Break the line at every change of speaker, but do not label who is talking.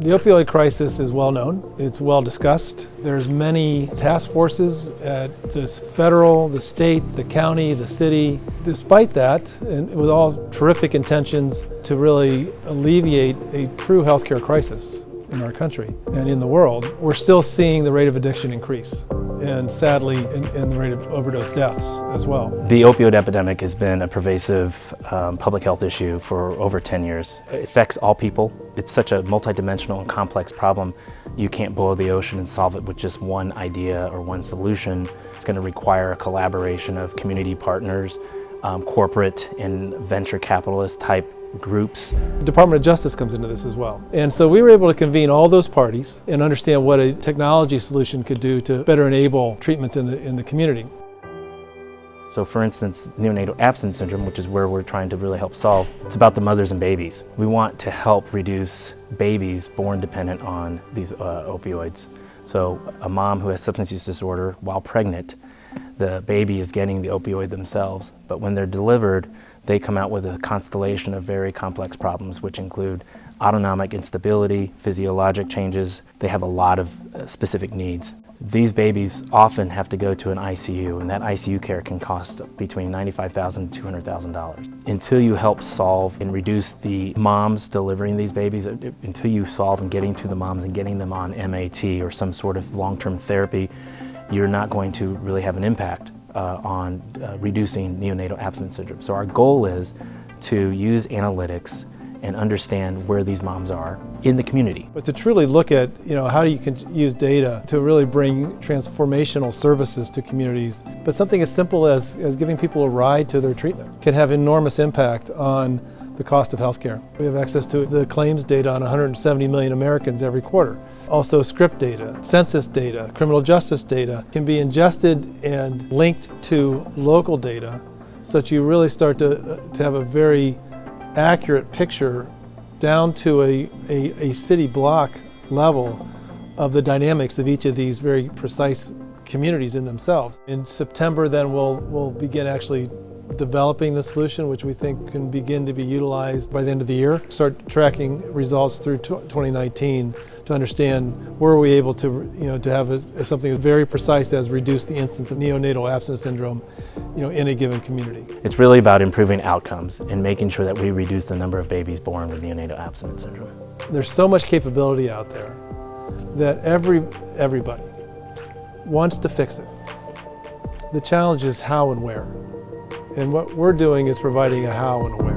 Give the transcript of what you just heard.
The opioid crisis is well known. It's well discussed. There's many task forces at the federal, the state, the county, the city. Despite that, and with all terrific intentions to really alleviate a true healthcare crisis in our country and in the world, we're still seeing the rate of addiction increase. And sadly, in the rate of overdose deaths as well.
The opioid epidemic has been a pervasive public health issue for over 10 years. It affects all people. It's such a multidimensional and complex problem. You can't boil the ocean and solve it with just one idea or one solution. It's going to require a collaboration of community partners, corporate and venture capitalist type groups.
The Department of Justice comes into this as well. And so we were able to convene all those parties and understand what a technology solution could do to better enable treatments in the community.
So for instance, neonatal abstinence syndrome, which is where we're trying to really help solve, it's about the mothers and babies. We want to help reduce babies born dependent on these opioids. So a mom who has substance use disorder while pregnant, the baby is getting the opioid themselves, but when they're delivered, they come out with a constellation of very complex problems, which include autonomic instability, physiologic changes. They have a lot of specific needs. These babies often have to go to an ICU, and that ICU care can cost between $95,000 and $200,000. Until you help solve and reduce the moms delivering these babies, until you solve and getting to the moms and getting them on MAT or some sort of long-term therapy, you're not going to really have an impact on reducing neonatal abstinence syndrome. So our goal is to use analytics and understand where these moms are in the community.
But to truly look at, how you can use data to really bring transformational services to communities. But something as simple as giving people a ride to their treatment can have enormous impact on the cost of healthcare. We have access to the claims data on 170 million Americans every quarter. Also script data, census data, criminal justice data can be ingested and linked to local data so that you really start to have a very accurate picture down to a city block level of the dynamics of each of these very precise communities in themselves. In September then we'll begin actually developing the solution, which we think can begin to be utilized by the end of the year. Start tracking results through 2019 to understand where are we able to, to have something very precise as reduce the incidence of neonatal abstinence syndrome, in a given community.
It's really about improving outcomes and making sure that we reduce the number of babies born with neonatal abstinence syndrome.
There's so much capability out there that everybody wants to fix it. The challenge is how and where. And what we're doing is providing a how and a where.